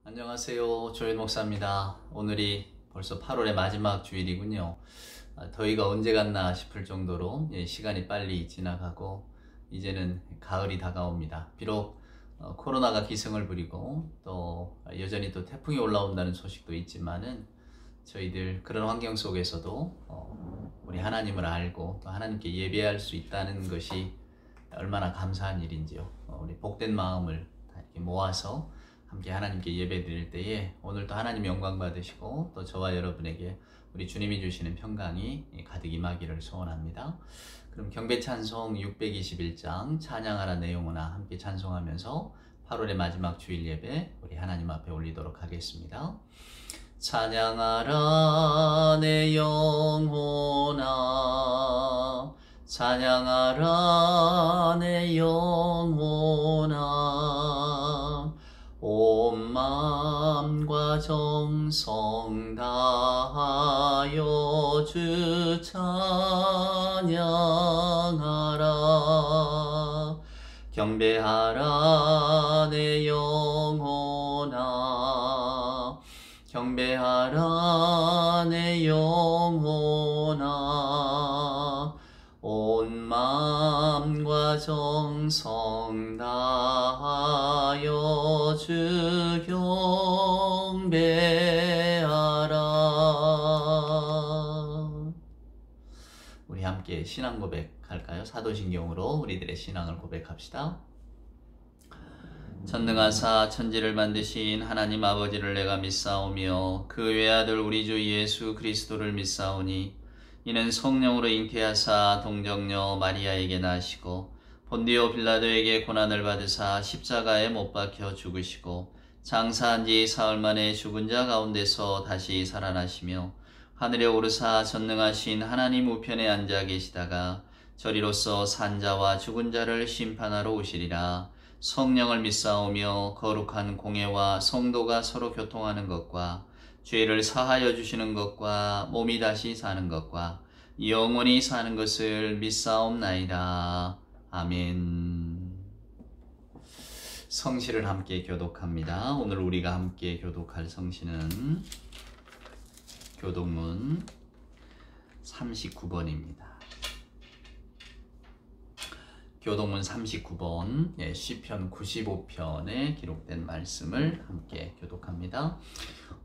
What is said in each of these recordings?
안녕하세요. 조현 목사입니다. 오늘이 벌써 8월의 마지막 주일이군요. 더위가 언제 갔나 싶을 정도로 시간이 빨리 지나가고 이제는 가을이 다가옵니다. 비록 코로나가 기승을 부리고 또 여전히 또 태풍이 올라온다는 소식도 있지만은 저희들 그런 환경 속에서도 우리 하나님을 알고 또 하나님께 예배할 수 있다는 것이 얼마나 감사한 일인지요. 우리 복된 마음을 다 이렇게 모아서 함께 하나님께 예배 드릴 때에 오늘도 하나님 영광 받으시고 또 저와 여러분에게 우리 주님이 주시는 평강이 가득 임하기를 소원합니다. 그럼 경배 찬송 621장 찬양하라 내용으나 함께 찬송하면서 8월의 마지막 주일 예배 우리 하나님 앞에 올리도록 하겠습니다. 찬양하라 내 영혼아, 찬양하라 내 영혼아, 온 마음과 정성 다하여 주 찬양하라. 경배하라 내 영혼아, 경배하라 내 영혼아, 온 마음과 정성 다하여 주 경배하라. 우리 함께 신앙 고백할까요? 사도신경으로 우리들의 신앙을 고백합시다. 전능하사 천지를 만드신 하나님 아버지를 내가 믿사오며 그 외아들 우리 주 예수 그리스도를 믿사오니 이는 성령으로 잉태하사 동정녀 마리아에게 나시고 본디오 빌라도에게 고난을 받으사 십자가에 못 박혀 죽으시고 장사한 지 사흘 만에 죽은 자 가운데서 다시 살아나시며 하늘에 오르사 전능하신 하나님 우편에 앉아 계시다가 저리로서 산자와 죽은 자를 심판하러 오시리라. 성령을 믿사오며 거룩한 공예와 성도가 서로 교통하는 것과 죄를 사하여 주시는 것과 몸이 다시 사는 것과 영원히 사는 것을 믿사옵나이다. 아멘. 성시를 함께 교독합니다. 오늘 우리가 함께 교독할 성시는 교독문 39번입니다. 교독문 39번, 시편 95편에 기록된 말씀을 함께 교독합니다.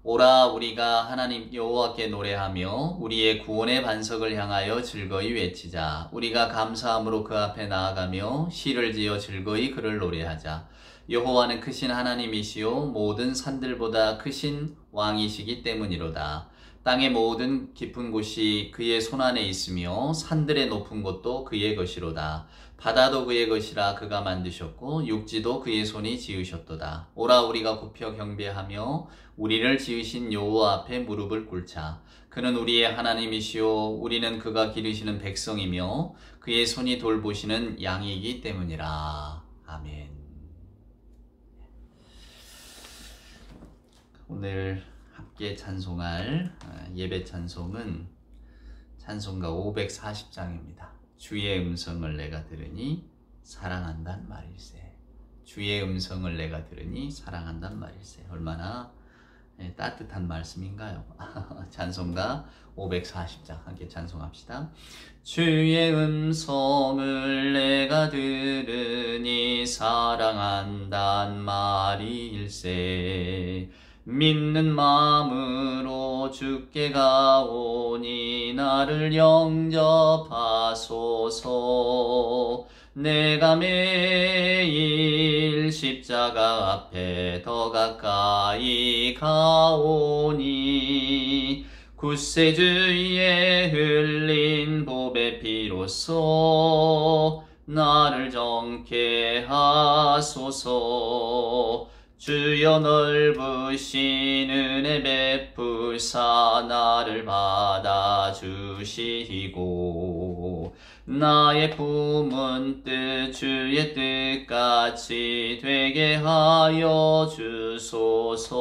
오라 우리가 하나님 여호와께 노래하며 우리의 구원의 반석을 향하여 즐거이 외치자. 우리가 감사함으로 그 앞에 나아가며 시를 지어 즐거이 그를 노래하자. 여호와는 크신 하나님이시요 모든 산들보다 크신 왕이시기 때문이로다. 땅의 모든 깊은 곳이 그의 손안에 있으며 산들의 높은 곳도 그의 것이로다. 바다도 그의 것이라 그가 만드셨고 육지도 그의 손이 지으셨도다. 오라 우리가 굽혀 경배하며 우리를 지으신 여호와 앞에 무릎을 꿇자. 그는 우리의 하나님이시요 우리는 그가 기르시는 백성이며 그의 손이 돌보시는 양이기 때문이라. 아멘. 오늘 함께 찬송할 예배 찬송은 찬송가 540장입니다. 주의 음성을 내가 들으니 사랑한단 말일세. 주의 음성을 내가 들으니 사랑한단 말일세. 얼마나 따뜻한 말씀인가요? 찬송가 540장 함께 찬송합시다. 주의 음성을 내가 들으니 사랑한단 말일세. 믿는 마음으로 주께 가오니 나를 영접하소서. 내가 매일 십자가 앞에 더 가까이 가오니 구세주의 흘린 보배 피로써 나를 정케 하소서. 주여 넓으신 은혜 베푸사 나를 받아주시고 나의 품은 뜻 주의 뜻같이 되게 하여 주소서.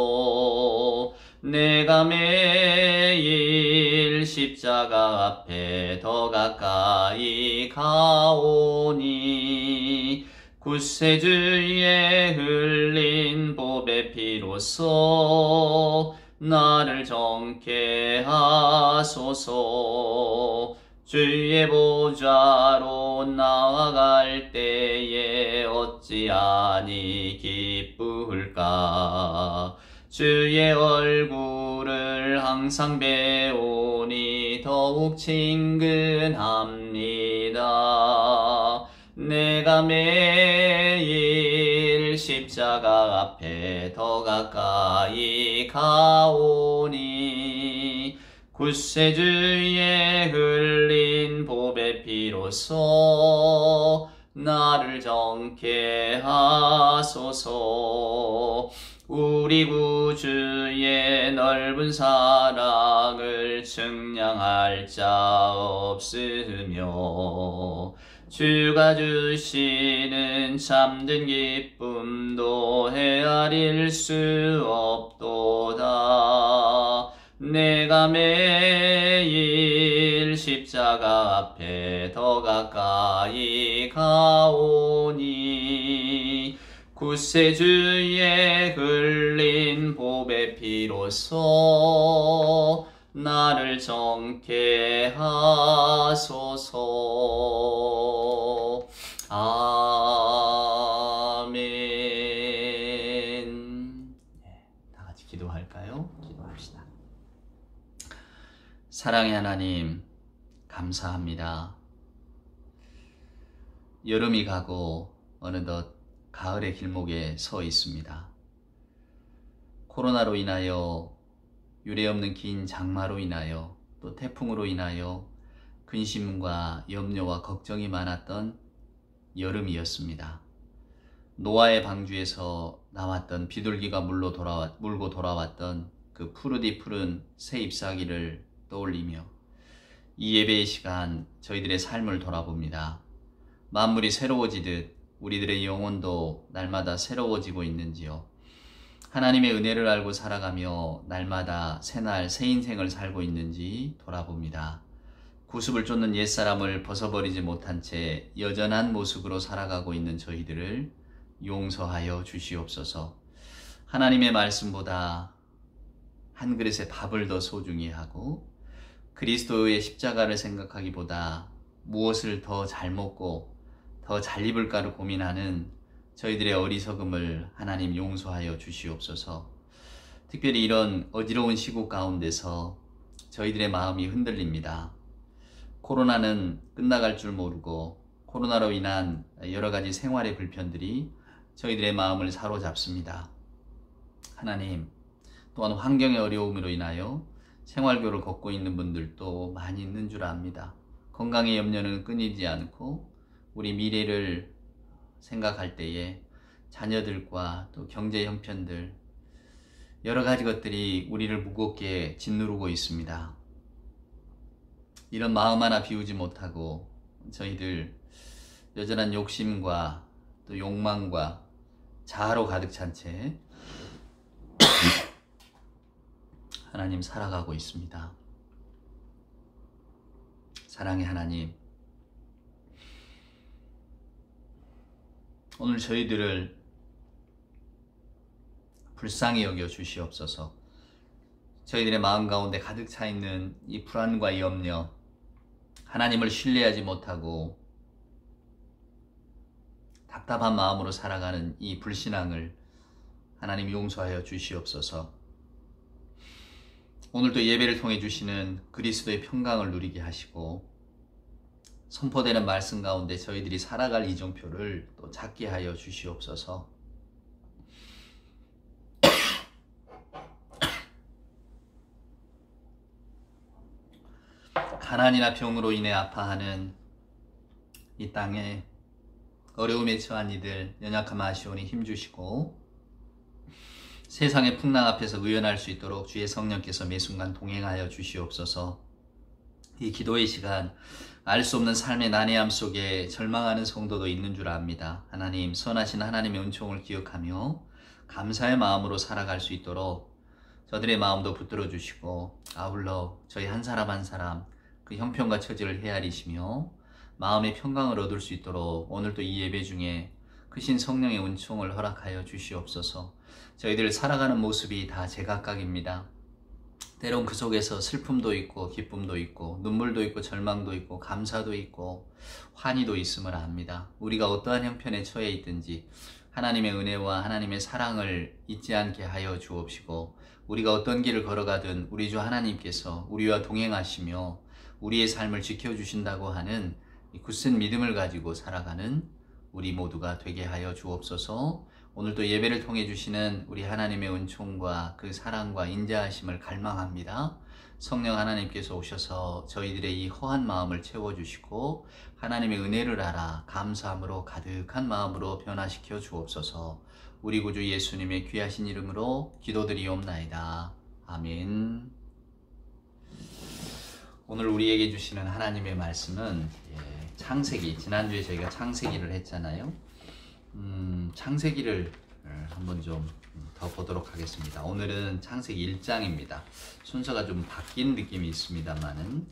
내가 매일 십자가 앞에 더 가까이 가오니 구세주의 흘린 보배 피로써 나를 정케 하소서. 주의 보좌로 나아갈 때에 어찌하니 기쁠까. 주의 얼굴을 항상 배우니 더욱 친근합니다. 내가 매일 십자가 앞에 더 가까이 가오니 구세주의 흘린 보배 피로써 나를 정케 하소서. 우리 구주의 넓은 사랑을 측량할 자 없으며 주가 주시는 참된 기쁨도 헤아릴 수 없도다. 내가 매일 십자가 앞에 더 가까이 가오니 구세주의 흘린 보배 피로써 나를 정케 하소서. 아멘. 다 같이 기도할까요? 기도합시다. 사랑의 하나님, 감사합니다. 여름이 가고 어느덧 가을의 길목에 서 있습니다. 코로나로 인하여 유례없는 긴 장마로 인하여 또 태풍으로 인하여 근심과 염려와 걱정이 많았던 여름이었습니다. 노아의 방주에서 나왔던 비둘기가 물고 돌아왔던 그 푸르디 푸른 새 잎사귀를 떠올리며 이 예배의 시간 저희들의 삶을 돌아봅니다. 만물이 새로워지듯 우리들의 영혼도 날마다 새로워지고 있는지요? 하나님의 은혜를 알고 살아가며 날마다 새날 새 인생을 살고 있는지 돌아봅니다. 구습을 쫓는 옛사람을 벗어버리지 못한 채 여전한 모습으로 살아가고 있는 저희들을 용서하여 주시옵소서. 하나님의 말씀보다 한 그릇의 밥을 더 소중히 하고 그리스도의 십자가를 생각하기보다 무엇을 더 잘 먹고 더 잘 입을까를 고민하는 저희들의 어리석음을 하나님 용서하여 주시옵소서. 특별히 이런 어지러운 시국 가운데서 저희들의 마음이 흔들립니다. 코로나는 끝나갈 줄 모르고 코로나로 인한 여러 가지 생활의 불편들이 저희들의 마음을 사로잡습니다. 하나님, 또한 환경의 어려움으로 인하여 생활교를 걷고 있는 분들도 많이 있는 줄 압니다. 건강의 염려는 끊이지 않고 우리 미래를 생각할 때에 자녀들과 또 경제 형편들 여러 가지 것들이 우리를 무겁게 짓누르고 있습니다. 이런 마음 하나 비우지 못하고 저희들 여전한 욕심과 또 욕망과 자아로 가득 찬 채 하나님 살아가고 있습니다. 사랑의 하나님, 오늘 저희들을 불쌍히 여겨 주시옵소서. 저희들의 마음 가운데 가득 차 있는 이 불안과 염려, 하나님을 신뢰하지 못하고 답답한 마음으로 살아가는 이 불신앙을 하나님 용서하여 주시옵소서. 오늘도 예배를 통해 주시는 그리스도의 평강을 누리게 하시고 선포되는 말씀 가운데 저희들이 살아갈 이정표를 또 찾게 하여 주시옵소서. 가난이나 병으로 인해 아파하는 이 땅에 어려움에 처한 이들 연약함 아시오니 힘주시고 세상의 풍랑 앞에서 의연할 수 있도록 주의 성령께서 매 순간 동행하여 주시옵소서. 이 기도의 시간, 알 수 없는 삶의 난해함 속에 절망하는 성도도 있는 줄 압니다. 하나님, 선하신 하나님의 은총을 기억하며 감사의 마음으로 살아갈 수 있도록 저들의 마음도 붙들어 주시고 아울러 저희 한 사람 한 사람 그 형편과 처지를 헤아리시며 마음의 평강을 얻을 수 있도록 오늘도 이 예배 중에 크신 성령의 은총을 허락하여 주시옵소서. 저희들 살아가는 모습이 다 제각각입니다. 때론 그 속에서 슬픔도 있고 기쁨도 있고 눈물도 있고 절망도 있고 감사도 있고 환희도 있음을 압니다. 우리가 어떠한 형편에 처해 있든지 하나님의 은혜와 하나님의 사랑을 잊지 않게 하여 주옵시고, 우리가 어떤 길을 걸어가든 우리 주 하나님께서 우리와 동행하시며 우리의 삶을 지켜주신다고 하는 이 굳센 믿음을 가지고 살아가는 우리 모두가 되게 하여 주옵소서. 오늘도 예배를 통해 주시는 우리 하나님의 은총과 그 사랑과 인자하심을 갈망합니다. 성령 하나님께서 오셔서 저희들의 이 허한 마음을 채워주시고 하나님의 은혜를 알아 감사함으로 가득한 마음으로 변화시켜 주옵소서. 우리 구주 예수님의 귀하신 이름으로 기도드리옵나이다. 아멘. 오늘 우리에게 주시는 하나님의 말씀은 창세기, 지난주에 저희가 창세기를 했잖아요. 창세기를 한번 좀 더 보도록 하겠습니다. 오늘은 창세기 1장입니다. 순서가 좀 바뀐 느낌이 있습니다만은,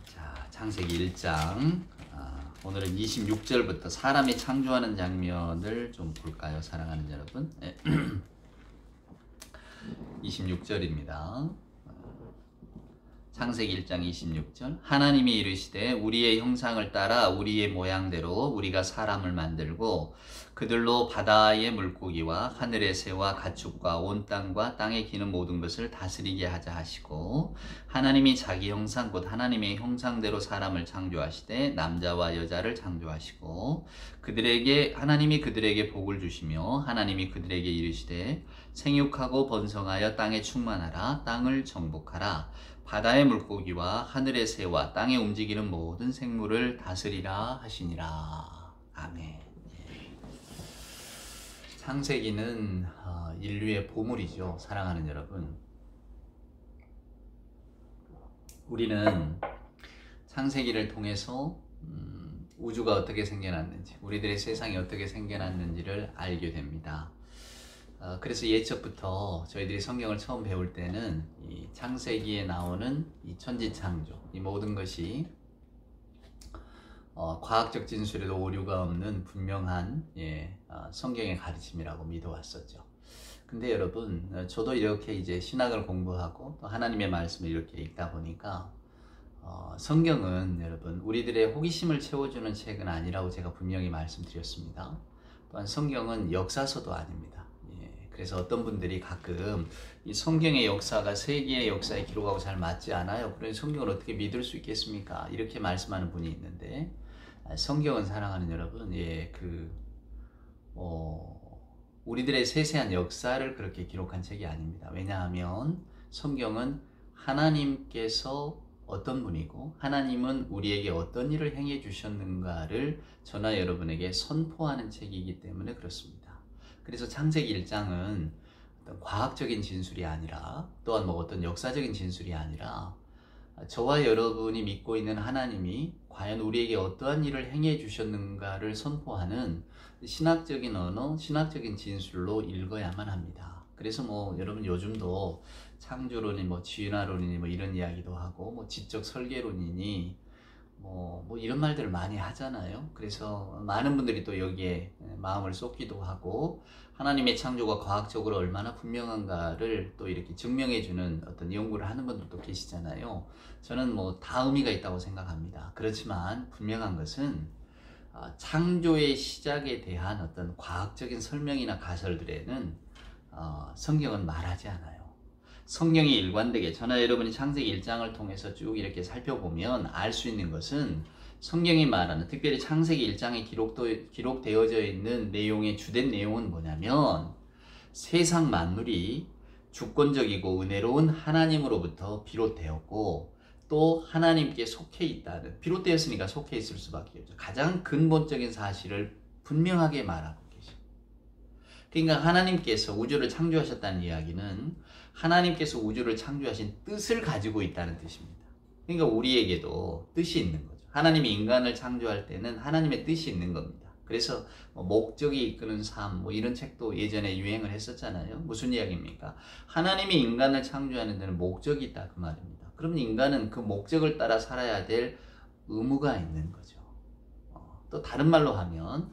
자, 창세기 1장. 오늘은 26절부터 사람이 창조하는 장면을 좀 볼까요, 사랑하는 여러분? 26절입니다. 창세기 1장 26절. 하나님이 이르시되 우리의 형상을 따라 우리의 모양대로 우리가 사람을 만들고 그들로 바다의 물고기와 하늘의 새와 가축과 온 땅과 땅에 기는 모든 것을 다스리게 하자 하시고, 하나님이 자기 형상 곧 하나님의 형상대로 사람을 창조하시되 남자와 여자를 창조하시고 하나님이 그들에게 복을 주시며 하나님이 그들에게 이르시되 생육하고 번성하여 땅에 충만하라. 땅을 정복하라. 바다의 물고기와 하늘의 새와 땅에 움직이는 모든 생물을 다스리라 하시니라. 아멘. 창세기는 인류의 보물이죠. 사랑하는 여러분, 우리는 창세기를 통해서 우주가 어떻게 생겨났는지, 우리들의 세상이 어떻게 생겨났는지를 알게 됩니다. 그래서 예적부터 저희들이 성경을 처음 배울 때는 이 창세기에 나오는 이 천지창조, 이 모든 것이 과학적 진술에도 오류가 없는 분명한 성경의 가르침이라고 믿어왔었죠. 근데 여러분, 저도 이렇게 이제 신학을 공부하고 또 하나님의 말씀을 이렇게 읽다 보니까 성경은 여러분 우리들의 호기심을 채워주는 책은 아니라고 제가 분명히 말씀드렸습니다. 또한 성경은 역사서도 아닙니다. 그래서 어떤 분들이 가끔 이 성경의 역사가 세계의 역사에 기록하고 잘 맞지 않아요. 그래서 성경을 어떻게 믿을 수 있겠습니까? 이렇게 말씀하는 분이 있는데, 성경은 사랑하는 여러분, 우리들의 세세한 역사를 그렇게 기록한 책이 아닙니다. 왜냐하면 성경은 하나님께서 어떤 분이고 하나님은 우리에게 어떤 일을 행해 주셨는가를 저나 여러분에게 선포하는 책이기 때문에 그렇습니다. 그래서 창세기 1장은 어떤 과학적인 진술이 아니라, 또한 어떤 역사적인 진술이 아니라 저와 여러분이 믿고 있는 하나님이 과연 우리에게 어떠한 일을 행해 주셨는가를 선포하는 신학적인 언어, 신학적인 진술로 읽어야만 합니다. 그래서 여러분 요즘도 창조론이 진화론이니 이런 이야기도 하고 지적 설계론이니 이런 말들을 많이 하잖아요. 그래서 많은 분들이 또 여기에 마음을 쏟기도 하고 하나님의 창조가 과학적으로 얼마나 분명한가를 또 이렇게 증명해주는 어떤 연구를 하는 분들도 계시잖아요. 저는 다 의미가 있다고 생각합니다. 그렇지만 분명한 것은 창조의 시작에 대한 어떤 과학적인 설명이나 가설들에는 성경은 말하지 않아요. 성경이 일관되게, 저나 여러분이 창세기 1장을 통해서 쭉 이렇게 살펴보면 알 수 있는 것은 성경이 말하는, 특별히 창세기 1장에 기록되어져 있는 내용의 주된 내용은 뭐냐면 세상 만물이 주권적이고 은혜로운 하나님으로부터 비롯되었고 또 하나님께 속해 있다는, 비롯되었으니까 속해 있을 수밖에 없죠. 가장 근본적인 사실을 분명하게 말하고 계십니다. 그러니까 하나님께서 우주를 창조하셨다는 이야기는 하나님께서 우주를 창조하신 뜻을 가지고 있다는 뜻입니다. 그러니까 우리에게도 뜻이 있는 거죠. 하나님이 인간을 창조할 때는 하나님의 뜻이 있는 겁니다. 그래서 목적이 이끄는 삶 이런 책도 예전에 유행을 했었잖아요. 무슨 이야기입니까? 하나님이 인간을 창조하는 데는 목적이 있다 그 말입니다. 그러면 인간은 그 목적을 따라 살아야 될 의무가 있는 거죠. 또 다른 말로 하면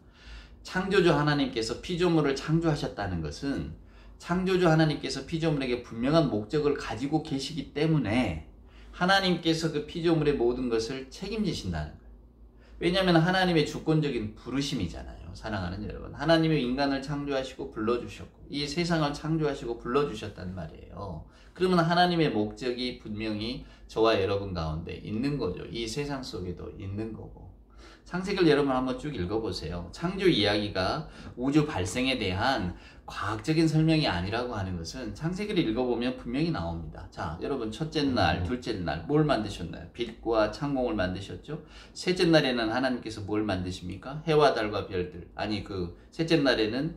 창조주 하나님께서 피조물을 창조하셨다는 것은 창조주 하나님께서 피조물에게 분명한 목적을 가지고 계시기 때문에 하나님께서 그 피조물의 모든 것을 책임지신다는 거예요. 왜냐하면 하나님의 주권적인 부르심이잖아요. 사랑하는 여러분, 하나님이 인간을 창조하시고 불러주셨고 이 세상을 창조하시고 불러주셨단 말이에요. 그러면 하나님의 목적이 분명히 저와 여러분 가운데 있는 거죠. 이 세상 속에도 있는 거고. 창세기를 여러분 한번 쭉 읽어보세요. 창조 이야기가 우주 발생에 대한 과학적인 설명이 아니라고 하는 것은 창세기를 읽어보면 분명히 나옵니다. 자, 여러분 첫째 날, 둘째 날 뭘 만드셨나요? 빛과 창공을 만드셨죠? 셋째 날에는 하나님께서 뭘 만드십니까? 해와 달과 별들. 아니 그 셋째 날에는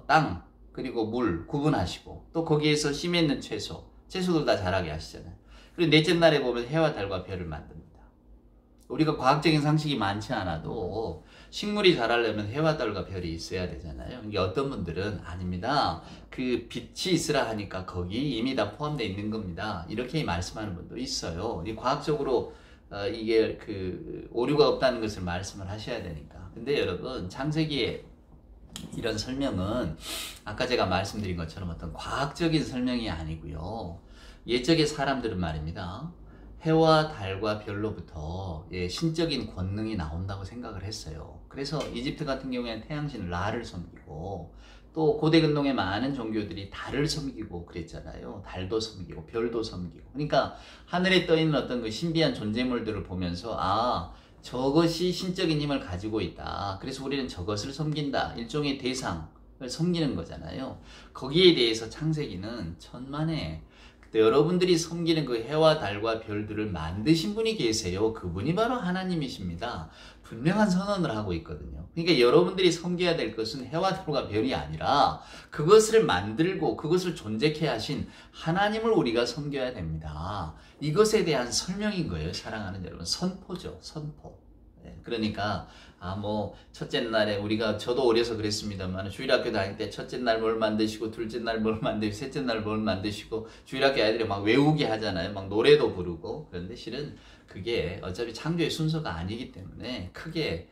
땅 그리고 물 구분하시고 또 거기에서 심에 있는 채소들 다 자라게 하시잖아요. 그리고 넷째 날에 보면 해와 달과 별을 만듭니다. 우리가 과학적인 상식이 많지 않아도 식물이 자라려면 해와 달과 별이 있어야 되잖아요. 이게 어떤 분들은 아닙니다. 그 빛이 있으라 하니까 거기 이미 다 포함되어 있는 겁니다. 이렇게 말씀하는 분도 있어요. 이 과학적으로 이게 그 오류가 없다는 것을 말씀을 하셔야 되니까. 근데 여러분 창세기에 이런 설명은 아까 제가 말씀드린 것처럼 어떤 과학적인 설명이 아니고요. 옛적의 사람들은 말입니다. 해와 달과 별로부터 신적인 권능이 나온다고 생각을 했어요. 그래서 이집트 같은 경우에는 태양신 라를 섬기고 또 고대 근동의 많은 종교들이 달을 섬기고 그랬잖아요. 달도 섬기고 별도 섬기고. 그러니까 하늘에 떠 있는 어떤 그 신비한 존재물들을 보면서 아, 저것이 신적인 힘을 가지고 있다. 그래서 우리는 저것을 섬긴다. 일종의 대상을 섬기는 거잖아요. 거기에 대해서 창세기는 천만에 여러분들이 섬기는 그 해와 달과 별들을 만드신 분이 계세요. 그분이 바로 하나님이십니다. 분명한 선언을 하고 있거든요. 그러니까 여러분들이 섬겨야 될 것은 해와 달과 별이 아니라 그것을 만들고 그것을 존재케 하신 하나님을 우리가 섬겨야 됩니다. 이것에 대한 설명인 거예요. 사랑하는 여러분. 선포죠. 선포. 그러니까 첫째 날에 저도 어려서 그랬습니다만 주일학교 다닐 때 첫째 날 뭘 만드시고 둘째 날 뭘 만드시고 셋째 날 뭘 만드시고 주일학교 아이들이 막 외우게 하잖아요. 막 노래도 부르고. 그런데 실은 그게 어차피 창조의 순서가 아니기 때문에 크게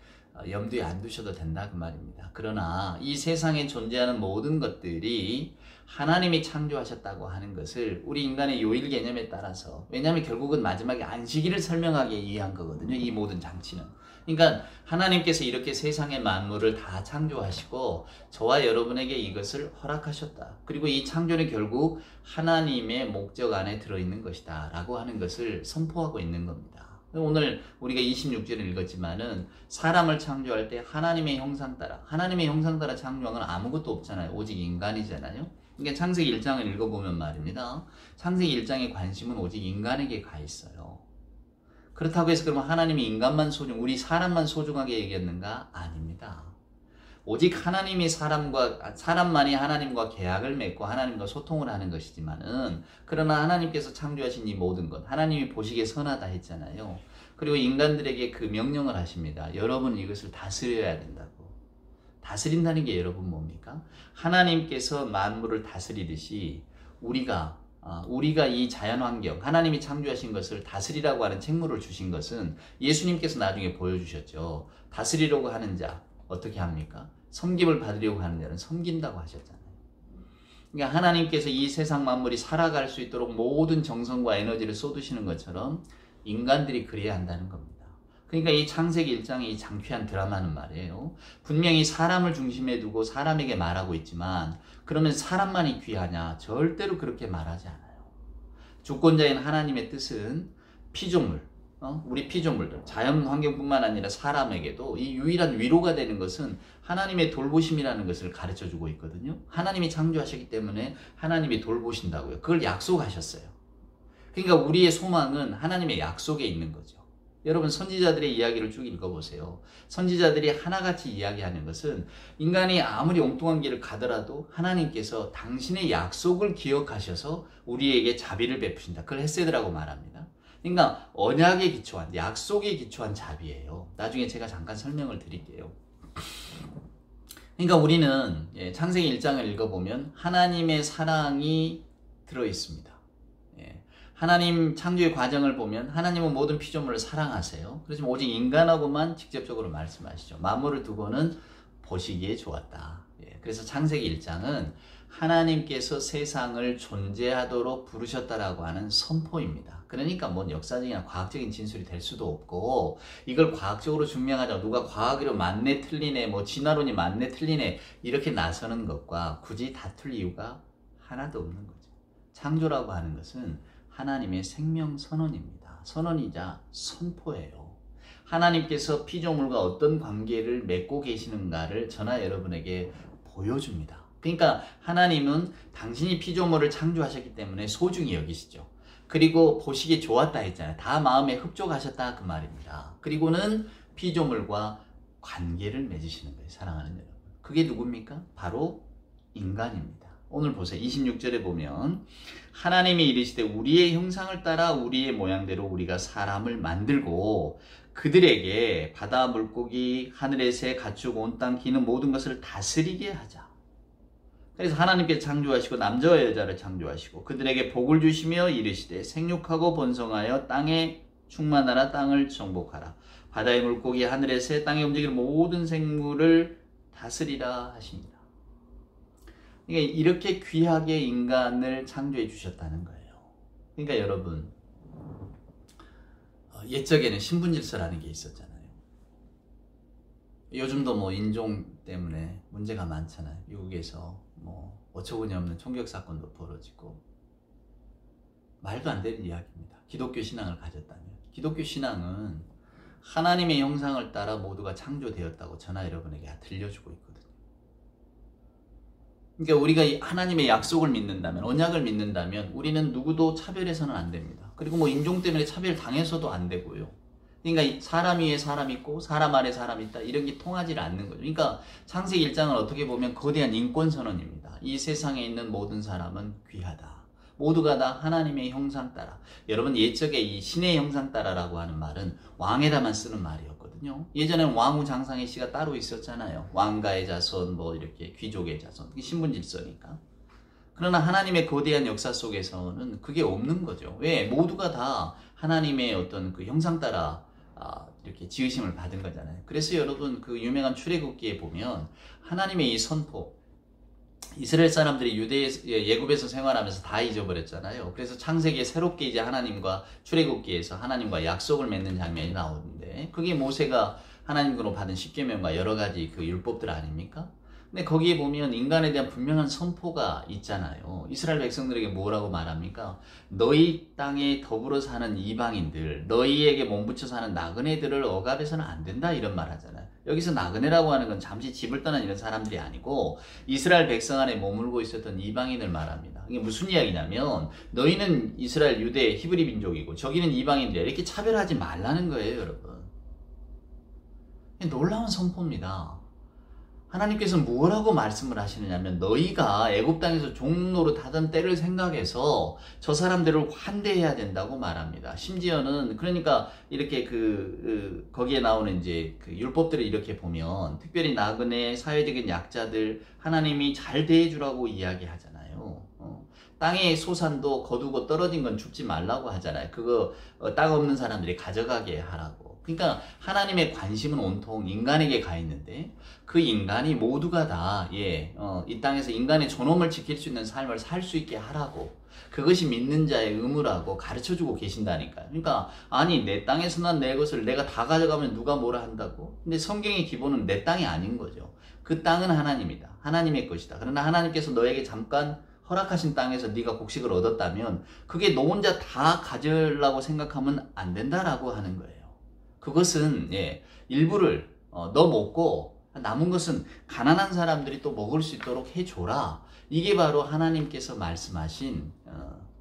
염두에 안 두셔도 된다 그 말입니다. 그러나 이 세상에 존재하는 모든 것들이 하나님이 창조하셨다고 하는 것을 우리 인간의 요일 개념에 따라서, 왜냐하면 결국은 마지막에 안식일을 설명하기 위한 거거든요. 이 모든 장치는. 그러니까 하나님께서 이렇게 세상의 만물을 다 창조하시고 저와 여러분에게 이것을 허락하셨다. 그리고 이 창조는 결국 하나님의 목적 안에 들어있는 것이다 라고 하는 것을 선포하고 있는 겁니다. 오늘 우리가 26절을 읽었지만은 사람을 창조할 때 하나님의 형상 따라 창조한 건 아무것도 없잖아요. 오직 인간이잖아요. 그러니까 창세기 1장을 읽어보면 말입니다. 창세기 1장의 관심은 오직 인간에게 가 있어요. 그렇다고 해서 그러면 하나님이 우리 사람만 소중하게 얘기했는가? 아닙니다. 오직 사람만이 하나님과 계약을 맺고 하나님과 소통을 하는 것이지만은, 그러나 하나님께서 창조하신 이 모든 것, 하나님이 보시기에 선하다 했잖아요. 그리고 인간들에게 그 명령을 하십니다. 여러분 이것을 다스려야 된다고. 다스린다는 게 여러분 뭡니까? 하나님께서 만물을 다스리듯이 우리가 이 자연환경, 하나님이 창조하신 것을 다스리라고 하는 책무를 주신 것은 예수님께서 나중에 보여주셨죠. 다스리려고 하는 자 어떻게 합니까? 섬김을 받으려고 하는 자는 섬긴다고 하셨잖아요. 그러니까 하나님께서 이 세상 만물이 살아갈 수 있도록 모든 정성과 에너지를 쏟으시는 것처럼 인간들이 그래야 한다는 겁니다. 그러니까 이 창세기 1장의 이 장쾌한 드라마는 말이에요. 분명히 사람을 중심에 두고 사람에게 말하고 있지만, 그러면 사람만이 귀하냐? 절대로 그렇게 말하지 않아요. 주권자인 하나님의 뜻은 피조물, 우리 피조물들, 자연 환경뿐만 아니라 사람에게도 이 유일한 위로가 되는 것은 하나님의 돌보심이라는 것을 가르쳐 주고 있거든요. 하나님이 창조하셨기 때문에 하나님이 돌보신다고요. 그걸 약속하셨어요. 그러니까 우리의 소망은 하나님의 약속에 있는 거죠. 여러분 선지자들의 이야기를 쭉 읽어보세요. 선지자들이 하나같이 이야기하는 것은 인간이 아무리 엉뚱한 길을 가더라도 하나님께서 당신의 약속을 기억하셔서 우리에게 자비를 베푸신다. 그걸 헤세드라고 말합니다. 그러니까 언약에 기초한, 약속에 기초한 자비예요. 나중에 제가 잠깐 설명을 드릴게요. 그러니까 우리는 창세기 1장을 읽어보면 하나님의 사랑이 들어있습니다. 하나님 창조의 과정을 보면 하나님은 모든 피조물을 사랑하세요. 그렇지만 오직 인간하고만 직접적으로 말씀하시죠. 만물을 두고는 보시기에 좋았다. 예, 그래서 창세기 1장은 하나님께서 세상을 존재하도록 부르셨다라고 하는 선포입니다. 그러니까 뭔 역사적이나 과학적인 진술이 될 수도 없고 이걸 과학적으로 증명하자 누가 과학으로 맞네 틀리네 뭐 진화론이 맞네 틀리네 이렇게 나서는 것과 굳이 다툴 이유가 하나도 없는 거죠. 창조라고 하는 것은 하나님의 생명 선언입니다. 선언이자 선포예요. 하나님께서 피조물과 어떤 관계를 맺고 계시는가를 저나 여러분에게 보여줍니다. 그러니까 하나님은 당신이 피조물을 창조하셨기 때문에 소중히 여기시죠. 그리고 보시기에 좋았다 했잖아요. 다 마음에 흡족하셨다 그 말입니다. 그리고는 피조물과 관계를 맺으시는 거예요. 사랑하는 여러분. 그게 누굽니까? 바로 인간입니다. 오늘 보세요. 26절에 보면 하나님이 이르시되 우리의 형상을 따라 우리의 모양대로 우리가 사람을 만들고 그들에게 바다 물고기 하늘의 새 가축 온 땅 기는 모든 것을 다스리게 하자. 그래서 하나님께서 창조하시고 남자와 여자를 창조하시고 그들에게 복을 주시며 이르시되 생육하고 번성하여 땅에 충만하라 땅을 정복하라 바다의 물고기 하늘의 새 땅에 움직이는 모든 생물을 다스리라 하십니다. 그러니까 이렇게 귀하게 인간을 창조해 주셨다는 거예요. 그러니까 여러분 옛적에는 신분질서라는 게 있었잖아요. 요즘도 뭐 인종 때문에 문제가 많잖아요. 미국에서 뭐 어처구니 없는 총격 사건도 벌어지고 말도 안 되는 이야기입니다. 기독교 신앙을 가졌다면 기독교 신앙은 하나님의 형상을 따라 모두가 창조되었다고 저나 여러분에게 들려주고 있거든요. 그러니까 우리가 하나님의 약속을 믿는다면 언약을 믿는다면 우리는 누구도 차별해서는 안 됩니다. 그리고 뭐 인종 때문에 차별 당해서도 안 되고요. 그러니까 사람 위에 사람 있고 사람 아래 사람 있다 이런 게 통하지 않는 거죠. 그러니까 창세기 1장은 어떻게 보면 거대한 인권 선언입니다. 이 세상에 있는 모든 사람은 귀하다. 모두가 다 하나님의 형상 따라. 여러분 옛적에 이 신의 형상 따라라고 하는 말은 왕에다만 쓰는 말이었거든요. 예전에는 왕후 장상의 씨가 따로 있었잖아요. 왕가의 자손 뭐 이렇게 귀족의 자손. 그게 신분질서니까. 그러나 하나님의 거대한 역사 속에서는 그게 없는 거죠. 왜? 모두가 다 하나님의 어떤 그 형상 따라 이렇게 지으심을 받은 거잖아요. 그래서 여러분 그 유명한 출애굽기에 보면 하나님의 이 선포 이스라엘 사람들이 예굽에서 생활하면서 다 잊어버렸잖아요. 그래서 창세기에 새롭게 이제 하나님과 출애굽기에서 하나님과 약속을 맺는 장면이 나오는데 그게 모세가 하나님으로 받은 십계명과 여러 가지 그 율법들 아닙니까? 근데 거기에 보면 인간에 대한 분명한 선포가 있잖아요. 이스라엘 백성들에게 뭐라고 말합니까? 너희 땅에 더불어 사는 이방인들, 너희에게 몸붙여 사는 나그네들을 억압해서는 안 된다 이런 말 하잖아요. 여기서 나그네라고 하는 건 잠시 집을 떠난 이런 사람들이 아니고 이스라엘 백성 안에 머물고 있었던 이방인을 말합니다. 이게 무슨 이야기냐면 너희는 이스라엘 유대 히브리 민족이고 저기는 이방인들이야. 이렇게 차별하지 말라는 거예요, 여러분. 놀라운 선포입니다. 하나님께서 뭐라고 말씀을 하시느냐면 너희가 애굽 땅에서 종노릇 하던 때를 생각해서 저 사람들을 환대해야 된다고 말합니다. 심지어는 그러니까 이렇게 거기에 나오는 이제 그 율법들을 이렇게 보면 특별히 나그네 사회적인 약자들 하나님이 잘 대해주라고 이야기하잖아요. 땅의 소산도 거두고 떨어진 건 줍지 말라고 하잖아요. 그거 땅 없는 사람들이 가져가게 하라고. 그러니까 하나님의 관심은 온통 인간에게 가 있는데 그 인간이 모두가 다 이 땅에서 인간의 존엄을 지킬 수 있는 삶을 살 수 있게 하라고 그것이 믿는 자의 의무라고 가르쳐주고 계신다니까요. 그러니까 아니 내 땅에서 난 내 것을 내가 다 가져가면 누가 뭐라 한다고? 근데 성경의 기본은 내 땅이 아닌 거죠. 그 땅은 하나님이다. 하나님의 것이다. 그러나 하나님께서 너에게 잠깐 허락하신 땅에서 네가 곡식을 얻었다면 그게 너 혼자 다 가지려고 생각하면 안 된다라고 하는 거예요. 그것은 일부를 너 먹고 남은 것은 가난한 사람들이 또 먹을 수 있도록 해줘라. 이게 바로 하나님께서 말씀하신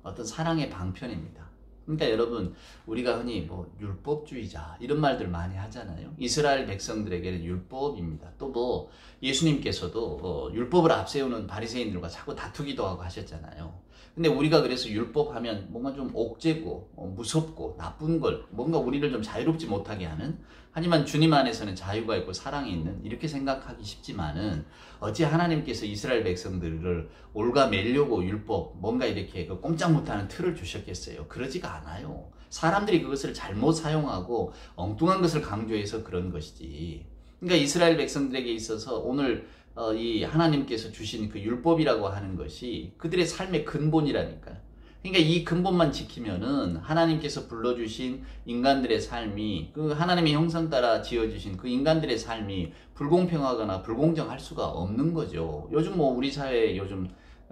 어떤 사랑의 방편입니다. 그러니까 여러분 우리가 흔히 뭐 율법주의자 이런 말들 많이 하잖아요. 이스라엘 백성들에게는 율법입니다. 또 뭐 예수님께서도 율법을 앞세우는 바리새인들과 자꾸 다투기도 하고 하셨잖아요. 근데 우리가 그래서 율법하면 뭔가 좀 옥죄고 무섭고 나쁜 걸 뭔가 우리를 좀 자유롭지 못하게 하는 하지만 주님 안에서는 자유가 있고 사랑이 있는, 이렇게 생각하기 쉽지만은 어찌 하나님께서 이스라엘 백성들을 올가매려고 율법 뭔가 이렇게 꼼짝 못하는 틀을 주셨겠어요? 그러지가 않아요. 사람들이 그것을 잘못 사용하고 엉뚱한 것을 강조해서 그런 것이지. 그러니까 이스라엘 백성들에게 있어서 오늘 이 하나님께서 주신 그 율법이라고 하는 것이 그들의 삶의 근본이라니까요. 그러니까 이 근본만 지키면은 하나님께서 불러주신 인간들의 삶이, 그 하나님의 형상 따라 지어주신 그 인간들의 삶이 불공평하거나 불공정할 수가 없는 거죠. 요즘 뭐 우리 사회에 요즘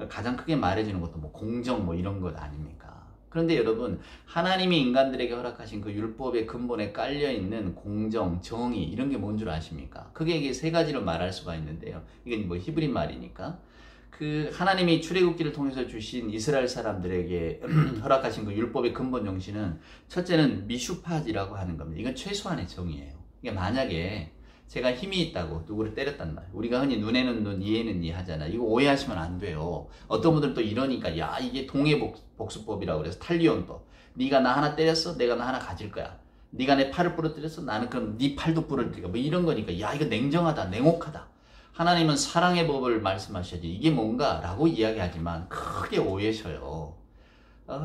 가장 크게 말해지는 것도 뭐 공정 뭐 이런 것 아닙니까? 그런데 여러분, 하나님이 인간들에게 허락하신 그 율법의 근본에 깔려있는 공정, 정의, 이런 게 뭔 줄 아십니까? 그게 이게 세 가지로 말할 수가 있는데요. 이건 뭐 히브리 말이니까. 그 하나님이 출애굽기를 통해서 주신 이스라엘 사람들에게 허락하신 그 율법의 근본 정신은, 첫째는 미슈팟이라고 하는 겁니다. 이건 최소한의 정의예요. 이게 만약에 제가 힘이 있다고 누구를 때렸단 말이에요. 우리가 흔히 눈에는 눈, 이에는 이 하잖아. 이거 오해하시면 안 돼요. 어떤 분들은 또 이러니까, 야, 이게 동해복수법이라고 그래서 탈리온법. 네가 나 하나 때렸어? 내가 나 하나 가질 거야. 네가 내 팔을 부러뜨렸어? 나는 그럼 네 팔도 부러뜨리고, 뭐 이런 거니까, 야, 이거 냉정하다, 냉혹하다. 하나님은 사랑의 법을 말씀하셔야지 이게 뭔가 라고 이야기하지만 크게 오해셔요.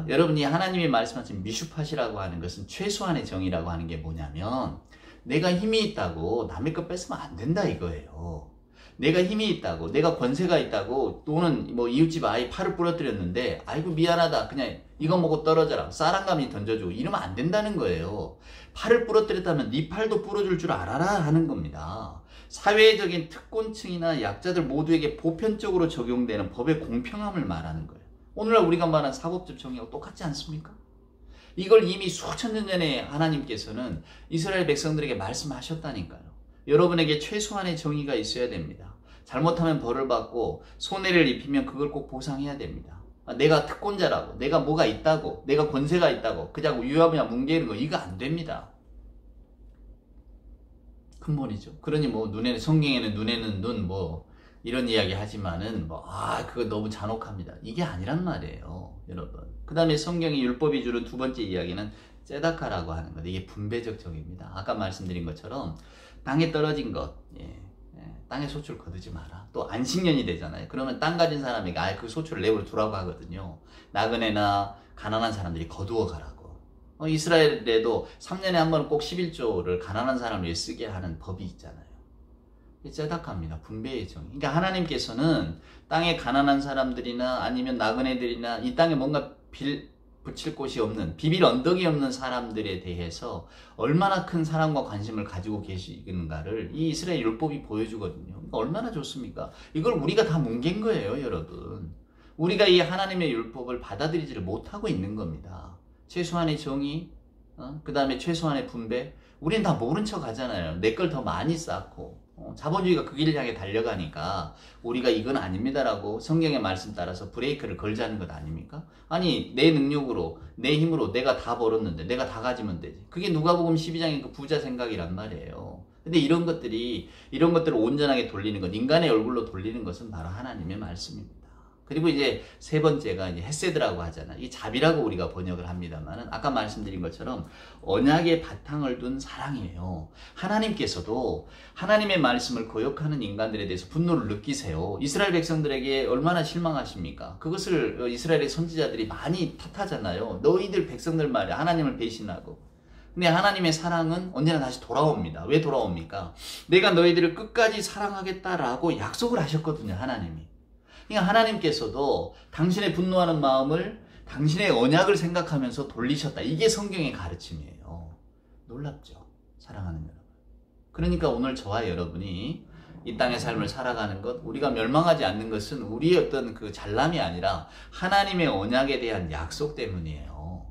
여러분이 하나님이 말씀하신 미슈팟이라고 하는 것은 최소한의 정의라고 하는 게 뭐냐면, 내가 힘이 있다고 남의 것 뺏으면 안 된다 이거예요. 내가 힘이 있다고, 내가 권세가 있다고, 또는 뭐 이웃집 아이 팔을 부러뜨렸는데 아이고 미안하다, 그냥 이거 먹고 떨어져라, 쌀한감이 던져주고, 이러면 안 된다는 거예요. 팔을 부러뜨렸다면 네 팔도 부러질 줄 알아라 하는 겁니다. 사회적인 특권층이나 약자들 모두에게 보편적으로 적용되는 법의 공평함을 말하는 거예요. 오늘날 우리가 말하는 사법적 정의하고 똑같지 않습니까? 이걸 이미 수천 년 전에 하나님께서는 이스라엘 백성들에게 말씀하셨다니까요. 여러분에게 최소한의 정의가 있어야 됩니다. 잘못하면 벌을 받고 손해를 입히면 그걸 꼭 보상해야 됩니다. 내가 특권자라고, 내가 뭐가 있다고, 내가 권세가 있다고 그냥 유야무야 뭉개는 거, 이거 안 됩니다. 근본이죠. 그러니 뭐 눈에는, 성경에는 눈에는 눈 뭐 이런 이야기 하지만은 뭐 그거 너무 잔혹합니다. 이게 아니란 말이에요, 여러분. 그 다음에 성경이 율법이 주는 두 번째 이야기는 ጼ다카라고 하는 것. 이게 분배적 정의입니다. 아까 말씀드린 것처럼 땅에 떨어진 것, 땅에 소출 거두지 마라. 또 안식년이 되잖아요. 그러면 땅 가진 사람에게 그 소출을 내버려 두라고 하거든요. 나그네나 가난한 사람들이 거두어 가라고. 이스라엘에도 3년에 한 번은 꼭 11조를 가난한 사람을 위해 쓰게 하는 법이 있잖아요. 째닥합니다. 분배의 정의. 그러니까 하나님께서는 땅에 가난한 사람들이나 아니면 나그네들이나 이 땅에 뭔가 붙일 곳이 없는, 비빌 언덕이 없는 사람들에 대해서 얼마나 큰 사랑과 관심을 가지고 계시는가를 이 이스라엘 율법이 보여주거든요. 그러니까 얼마나 좋습니까? 이걸 우리가 다 뭉갠 거예요, 여러분. 우리가 이 하나님의 율법을 받아들이지를 못하고 있는 겁니다. 최소한의 정의, 그 다음에 최소한의 분배. 우리는 다 모른 척 하잖아요. 내 걸 더 많이 쌓고. 자본주의가 그 길을 향해 달려가니까 우리가 이건 아닙니다라고 성경의 말씀 따라서 브레이크를 걸자는 것 아닙니까? 아니, 내 능력으로, 내 힘으로 내가 다 벌었는데 내가 다 가지면 되지. 그게 누가복음 12장의 그 부자 생각이란 말이에요. 근데 이런 것들을 온전하게 돌리는 것, 인간의 얼굴로 돌리는 것은 바로 하나님의 말씀입니다. 그리고 이제 세 번째가 이제 헤세드라고 하잖아요. 이 자비라고 우리가 번역을 합니다만은, 아까 말씀드린 것처럼 언약의 바탕을 둔 사랑이에요. 하나님께서도 하나님의 말씀을 거역하는 인간들에 대해서 분노를 느끼세요. 이스라엘 백성들에게 얼마나 실망하십니까? 그것을 이스라엘의 선지자들이 많이 탓하잖아요. 너희들 백성들 말이야, 하나님을 배신하고. 근데 하나님의 사랑은 언제나 다시 돌아옵니다. 왜 돌아옵니까? 내가 너희들을 끝까지 사랑하겠다라고 약속을 하셨거든요, 하나님이. 그러니까 하나님께서도 당신의 분노하는 마음을 당신의 언약을 생각하면서 돌리셨다. 이게 성경의 가르침이에요. 놀랍죠, 사랑하는 여러분. 그러니까 오늘 저와 여러분이 이 땅의 삶을 살아가는 것, 우리가 멸망하지 않는 것은 우리의 어떤 그 잘남이 아니라 하나님의 언약에 대한 약속 때문이에요.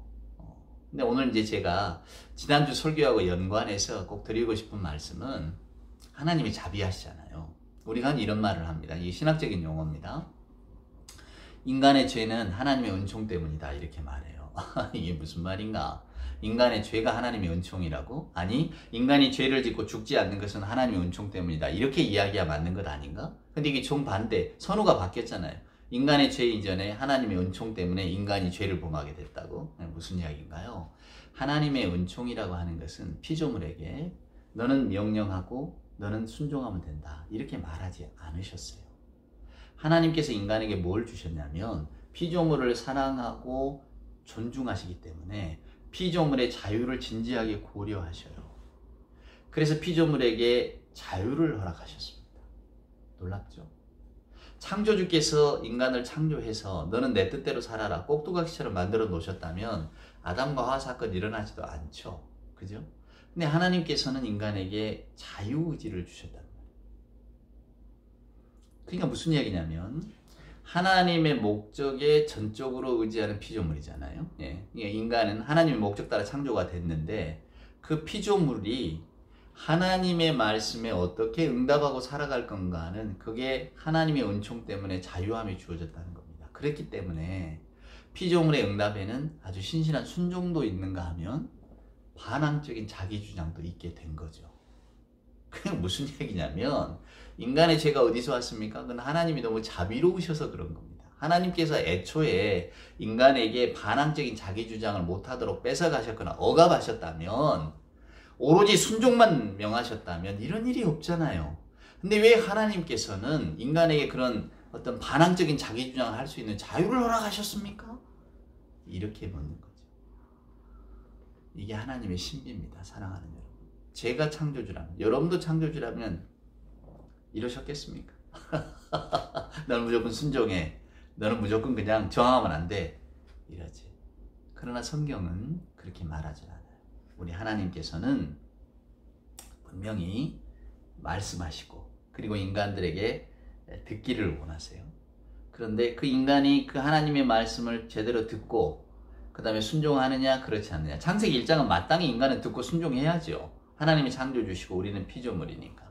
근데 오늘 이제 제가 지난주 설교하고 연관해서 꼭 드리고 싶은 말씀은, 하나님이 자비하시잖아요. 우리가 이런 말을 합니다. 이게 신학적인 용어입니다. 인간의 죄는 하나님의 은총 때문이다, 이렇게 말해요. 이게 무슨 말인가? 인간의 죄가 하나님의 은총이라고? 아니, 인간이 죄를 짓고 죽지 않는 것은 하나님의 은총 때문이다, 이렇게 이야기가 맞는 것 아닌가? 근데 이게 정반대, 선호가 바뀌었잖아요. 인간의 죄 이전에 하나님의 은총 때문에 인간이 죄를 범하게 됐다고? 무슨 이야기인가요? 하나님의 은총이라고 하는 것은 피조물에게 너는 명령하고 너는 순종하면 된다. 이렇게 말하지 않으셨어요. 하나님께서 인간에게 뭘 주셨냐면 피조물을 사랑하고 존중하시기 때문에 피조물의 자유를 진지하게 고려하셔요. 그래서 피조물에게 자유를 허락하셨습니다. 놀랍죠? 창조주께서 인간을 창조해서 너는 내 뜻대로 살아라 꼭두각시처럼 만들어 놓으셨다면 아담과 하와 사건 일어나지도 않죠. 그죠? 근데 하나님께서는 인간에게 자유의지를 주셨단 말이에요. 그러니까 무슨 이야기냐면 하나님의 목적에 전적으로 의지하는 피조물이잖아요. 예. 인간은 하나님의 목적 따라 창조가 됐는데 그 피조물이 하나님의 말씀에 어떻게 응답하고 살아갈 건가는 그게 하나님의 은총 때문에 자유함이 주어졌다는 겁니다. 그렇기 때문에 피조물의 응답에는 아주 신실한 순종도 있는가 하면 반항적인 자기주장도 있게 된 거죠. 그게 무슨 얘기냐면 인간의 죄가 어디서 왔습니까? 그건 하나님이 너무 자비로우셔서 그런 겁니다. 하나님께서 애초에 인간에게 반항적인 자기주장을 못하도록 뺏어가셨거나 억압하셨다면 오로지 순종만 명하셨다면 이런 일이 없잖아요. 근데 왜 하나님께서는 인간에게 그런 어떤 반항적인 자기주장을 할 수 있는 자유를 허락하셨습니까? 이렇게 묻는 거죠. 이게 하나님의 신비입니다. 사랑하는 여러분. 제가 창조주라면, 여러분도 창조주라면 이러셨겠습니까? 너는 무조건 순종해. 너는 무조건 그냥 저항하면 안 돼. 이러지. 그러나 성경은 그렇게 말하지 않아요. 우리 하나님께서는 분명히 말씀하시고 그리고 인간들에게 듣기를 원하세요. 그런데 그 인간이 그 하나님의 말씀을 제대로 듣고 그 다음에 순종하느냐 그렇지 않느냐. 창세기 1장은 마땅히 인간은 듣고 순종해야죠. 하나님이 창조주시고 우리는 피조물이니까.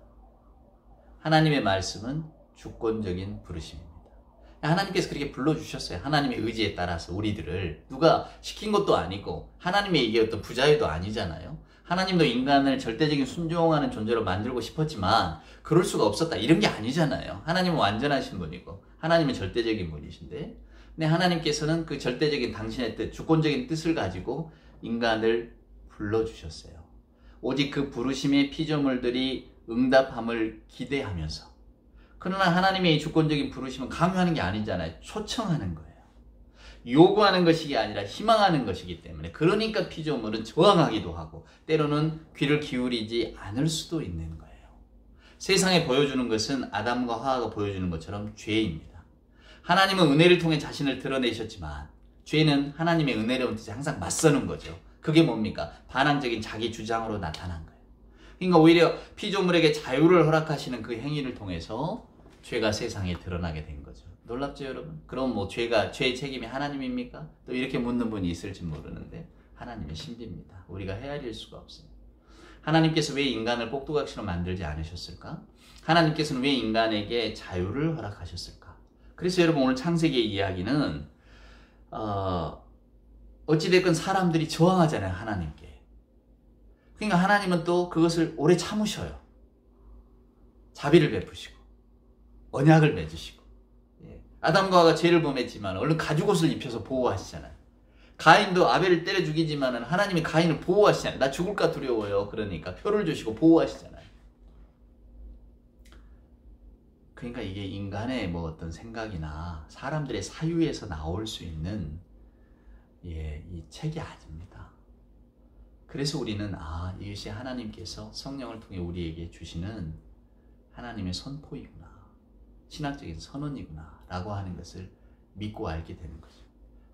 하나님의 말씀은 주권적인 부르심입니다. 하나님께서 그렇게 불러주셨어요. 하나님의 의지에 따라서 우리들을. 누가 시킨 것도 아니고 하나님의 이게 어떤 부자유도 아니잖아요. 하나님도 인간을 절대적인 순종하는 존재로 만들고 싶었지만 그럴 수가 없었다. 이런 게 아니잖아요. 하나님은 완전하신 분이고 하나님은 절대적인 분이신데 근데 하나님께서는 그 절대적인 당신의 뜻, 주권적인 뜻을 가지고 인간을 불러주셨어요. 오직 그 부르심의 피조물들이 응답함을 기대하면서 그러나 하나님의 이 주권적인 부르심은 강요하는 게 아니잖아요. 초청하는 거예요. 요구하는 것이 아니라 희망하는 것이기 때문에 그러니까 피조물은 저항하기도 하고 때로는 귀를 기울이지 않을 수도 있는 거예요. 세상에 보여주는 것은 아담과 하와가 보여주는 것처럼 죄입니다. 하나님은 은혜를 통해 자신을 드러내셨지만 죄는 하나님의 은혜로운 뜻에 항상 맞서는 거죠. 그게 뭡니까? 반항적인 자기 주장으로 나타난 거예요. 그러니까 오히려 피조물에게 자유를 허락하시는 그 행위를 통해서 죄가 세상에 드러나게 된 거죠. 놀랍죠, 여러분? 그럼 뭐 죄의 책임이 하나님입니까? 또 이렇게 묻는 분이 있을지 모르는데 하나님의 신비입니다. 우리가 헤아릴 수가 없어요. 하나님께서 왜 인간을 꼭두각시로 만들지 않으셨을까? 하나님께서는 왜 인간에게 자유를 허락하셨을까? 그래서 여러분 오늘 창세기의 이야기는 어찌됐건 사람들이 저항하잖아요, 하나님께. 그러니까 하나님은 또 그것을 오래 참으셔요. 자비를 베푸시고 언약을 맺으시고 아담과 하와가 죄를 범했지만 얼른 가죽옷을 입혀서 보호하시잖아요. 가인도 아벨을 때려 죽이지만 하나님이 가인을 보호하시잖아요. 나 죽을까 두려워요. 그러니까 표를 주시고 보호하시잖아요. 그러니까 이게 인간의 뭐 어떤 생각이나 사람들의 사유에서 나올 수 있는 이 책이 아닙니다. 그래서 우리는 이것이 하나님께서 성령을 통해 우리에게 주시는 하나님의 선포이구나. 신학적인 선언이구나 라고 하는 것을 믿고 알게 되는 거죠.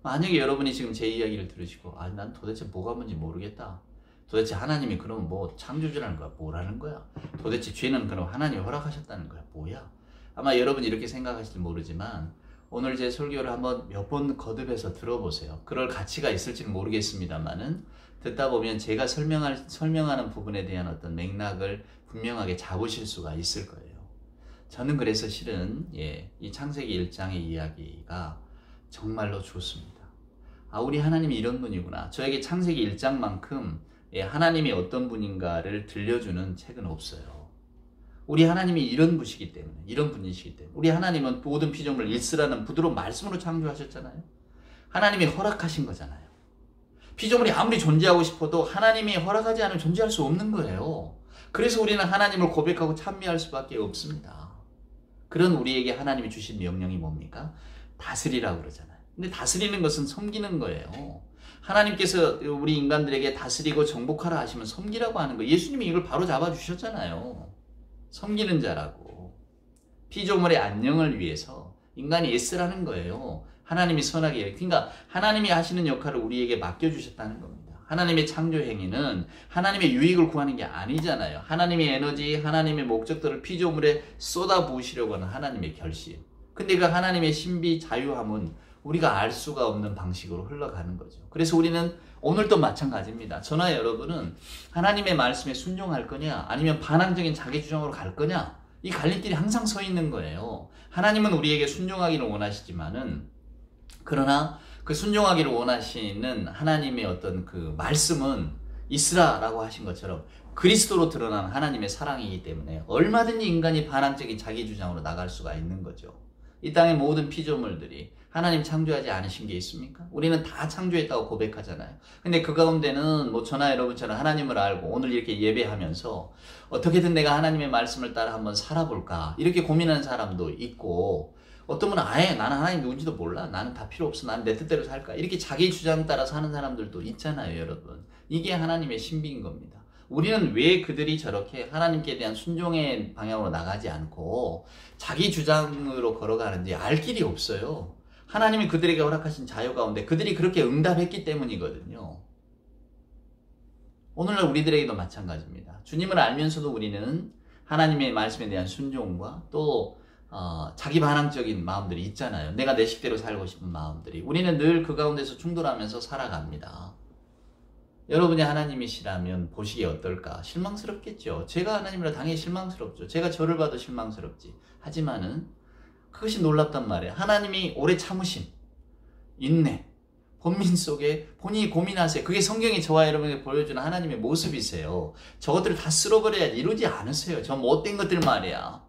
만약에 여러분이 지금 제 이야기를 들으시고 난 도대체 뭐가 뭔지 모르겠다. 도대체 하나님이 그럼 뭐 창조주라는 거야? 뭐라는 거야? 도대체 죄는 그럼 하나님이 허락하셨다는 거야? 뭐야? 아마 여러분이 이렇게 생각하실지 모르지만 오늘 제 설교를 한번 몇 번 거듭해서 들어보세요. 그럴 가치가 있을지는 모르겠습니다만은 듣다 보면 제가 설명하는 부분에 대한 어떤 맥락을 분명하게 잡으실 수가 있을 거예요. 저는 그래서 실은 이 창세기 1장의 이야기가 정말로 좋습니다. 우리 하나님이 이런 분이구나. 저에게 창세기 1장만큼 하나님이 어떤 분인가를 들려주는 책은 없어요. 우리 하나님이 이런 분이시기 때문에, 이런 분이시기 때문에. 우리 하나님은 모든 피조물을 일스라는 부드러운 말씀으로 창조하셨잖아요. 하나님이 허락하신 거잖아요. 피조물이 아무리 존재하고 싶어도 하나님이 허락하지 않으면 존재할 수 없는 거예요. 그래서 우리는 하나님을 고백하고 찬미할 수밖에 없습니다. 그런 우리에게 하나님이 주신 명령이 뭡니까? 다스리라고 그러잖아요. 근데 다스리는 것은 섬기는 거예요. 하나님께서 우리 인간들에게 다스리고 정복하라 하시면 섬기라고 하는 거예요. 예수님이 이걸 바로 잡아주셨잖아요. 섬기는 자라고. 피조물의 안녕을 위해서 인간이 애쓰라는 거예요. 하나님이 선하게. 그러니까 하나님이 하시는 역할을 우리에게 맡겨주셨다는 겁니다. 하나님의 창조 행위는 하나님의 유익을 구하는 게 아니잖아요. 하나님의 에너지, 하나님의 목적들을 피조물에 쏟아부으시려고 하는 하나님의 결심. 근데 그 하나님의 신비 자유함은 우리가 알 수가 없는 방식으로 흘러가는 거죠. 그래서 우리는 오늘도 마찬가지입니다. 저나 여러분은 하나님의 말씀에 순종할 거냐 아니면 반항적인 자기 주장으로 갈 거냐, 이 갈림길이 항상 서 있는 거예요. 하나님은 우리에게 순종하기를 원하시지만은, 그러나 그 순종하기를 원하시는 하나님의 어떤 그 말씀은 있으라라고 하신 것처럼 그리스도로 드러난 하나님의 사랑이기 때문에 얼마든지 인간이 반항적인 자기 주장으로 나갈 수가 있는 거죠. 이 땅의 모든 피조물들이 하나님 창조하지 않으신 게 있습니까? 우리는 다 창조했다고 고백하잖아요. 근데 그 가운데는 뭐 저나 여러분처럼 하나님을 알고 오늘 이렇게 예배하면서 어떻게든 내가 하나님의 말씀을 따라 한번 살아볼까 이렇게 고민하는 사람도 있고, 어떤 분은 아예 나는 하나님 누군지도 몰라, 나는 다 필요 없어, 나는 내 뜻대로 살까, 이렇게 자기 주장 따라 사는 사람들도 있잖아요. 여러분, 이게 하나님의 신비인 겁니다. 우리는 왜 그들이 저렇게 하나님께 대한 순종의 방향으로 나가지 않고 자기 주장으로 걸어가는지 알 길이 없어요. 하나님이 그들에게 허락하신 자유 가운데 그들이 그렇게 응답했기 때문이거든요. 오늘날 우리들에게도 마찬가지입니다. 주님을 알면서도 우리는 하나님의 말씀에 대한 순종과 또 자기 반항적인 마음들이 있잖아요. 내가 내 식대로 살고 싶은 마음들이. 우리는 늘 그 가운데서 충돌하면서 살아갑니다. 여러분이 하나님이시라면 보시기에 어떨까? 실망스럽겠죠. 제가 하나님이라 당연히 실망스럽죠. 제가 저를 봐도 실망스럽지. 하지만은 그것이 놀랍단 말이에요. 하나님이 오래 참으심, 인내, 번민 속에 본인이 고민하세요. 그게 성경이 저와 여러분에게 보여주는 하나님의 모습이세요. 저것들을 다 쓸어버려야지 이러지 않으세요. 저 못된 것들 말이야.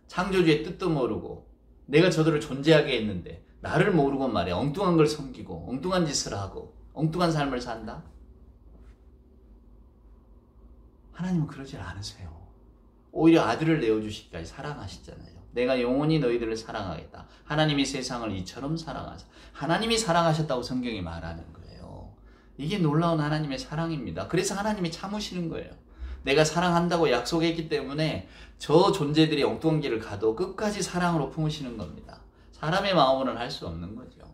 창조주의 뜻도 모르고 내가 저들을 존재하게 했는데 나를 모르고 말이야 엉뚱한 걸 섬기고 엉뚱한 짓을 하고 엉뚱한 삶을 산다? 하나님은 그러질 않으세요. 오히려 아들을 내어주시기까지 사랑하시잖아요. 내가 영원히 너희들을 사랑하겠다. 하나님이 세상을 이처럼 사랑하사. 하나님이 사랑하셨다고 성경이 말하는 거예요. 이게 놀라운 하나님의 사랑입니다. 그래서 하나님이 참으시는 거예요. 내가 사랑한다고 약속했기 때문에 저 존재들이 엉뚱한 길을 가도 끝까지 사랑으로 품으시는 겁니다. 사람의 마음으로는 할 수 없는 거죠.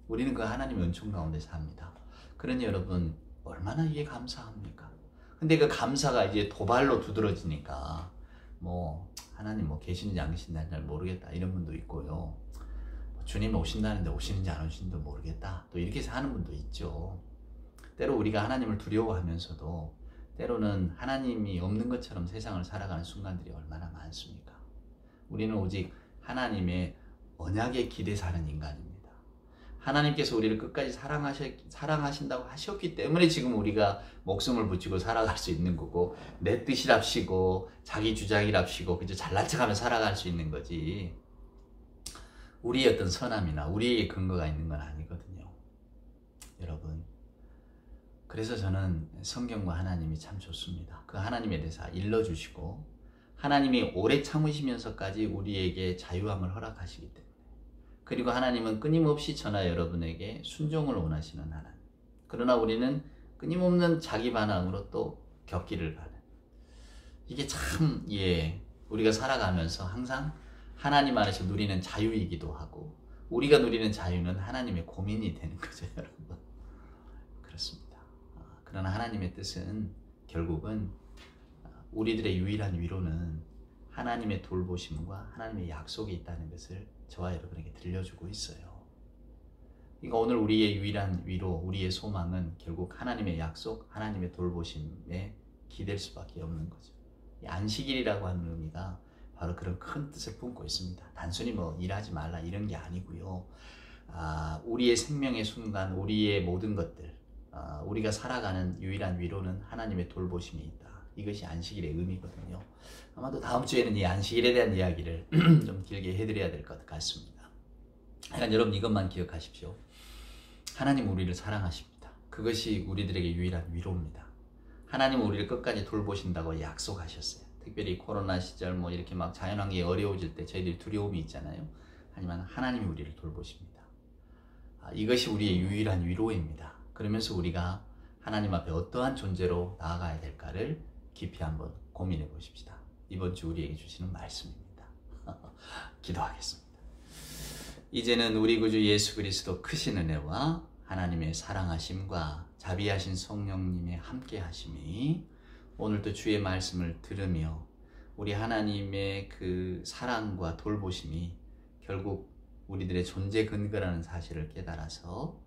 우리는 그 하나님의 은총 가운데 삽니다. 그러니 여러분 얼마나 이게 감사합니까? 근데 그 감사가 이제 도발로 두드러지니까 뭐 하나님 뭐 계시는지 안 계신지 잘 모르겠다 이런 분도 있고요. 주님 오신다는데 오시는지 안 오시는지도 모르겠다 또 이렇게 하는 분도 있죠. 때로 우리가 하나님을 두려워하면서도 때로는 하나님이 없는 것처럼 세상을 살아가는 순간들이 얼마나 많습니까? 우리는 오직 하나님의 언약에 기대 사는 인간입니다. 하나님께서 우리를 끝까지 사랑하신다고 하셨기 때문에 지금 우리가 목숨을 붙이고 살아갈 수 있는 거고, 내 뜻이랍시고 자기 주장이랍시고 그저 잘난 척하며 살아갈 수 있는 거지, 우리의 어떤 선함이나 우리의 근거가 있는 건 아니거든요. 여러분, 그래서 저는 성경과 하나님이 참 좋습니다. 그 하나님에 대해서 일러주시고 하나님이 오래 참으시면서까지 우리에게 자유함을 허락하시기 때문에, 그리고 하나님은 끊임없이 저나 여러분에게 순종을 원하시는 하나님. 그러나 우리는 끊임없는 자기 반항으로 또 겪기를 바라는, 이게 참 우리가 살아가면서 항상 하나님 안에서 누리는 자유이기도 하고 우리가 누리는 자유는 하나님의 고민이 되는 거죠. 여러분, 그렇습니다. 그러나 하나님의 뜻은 결국은 우리들의 유일한 위로는 하나님의 돌보심과 하나님의 약속이 있다는 것을 저와 여러분에게 들려주고 있어요. 그러니까 오늘 우리의 유일한 위로, 우리의 소망은 결국 하나님의 약속, 하나님의 돌보심에 기댈 수밖에 없는 거죠. 이 안식일이라고 하는 의미가 바로 그런 큰 뜻을 품고 있습니다. 단순히 뭐 일하지 말라 이런 게 아니고요. 우리의 생명의 순간, 우리의 모든 것들, 우리가 살아가는 유일한 위로는 하나님의 돌보심이 있다. 이것이 안식일의 의미거든요. 아마도 다음 주에는 이 안식일에 대한 이야기를 좀 길게 해드려야 될 것 같습니다. 하여간 여러분 이것만 기억하십시오. 하나님 우리를 사랑하십니다. 그것이 우리들에게 유일한 위로입니다. 하나님은 우리를 끝까지 돌보신다고 약속하셨어요. 특별히 코로나 시절 뭐 이렇게 막 자연환경이 어려워질 때 저희들이 두려움이 있잖아요. 하지만 하나님이 우리를 돌보십니다. 이것이 우리의 유일한 위로입니다. 그러면서 우리가 하나님 앞에 어떠한 존재로 나아가야 될까를 깊이 한번 고민해 보십시다. 이번 주 우리에게 주시는 말씀입니다. 기도하겠습니다. 이제는 우리 구주 예수 그리스도 크신 은혜와 하나님의 사랑하심과 자비하신 성령님의 함께 하심이 오늘도 주의 말씀을 들으며 우리 하나님의 그 사랑과 돌보심이 결국 우리들의 존재 근거라는 사실을 깨달아서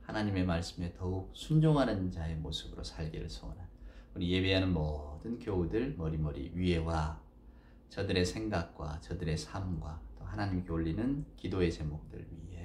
하나님의 말씀에 더욱 순종하는 자의 모습으로 살기를 소원한 우리 예배하는 모든 교우들 머리머리 위에와 저들의 생각과 저들의 삶과 또 하나님께 올리는 기도의 제목들 위에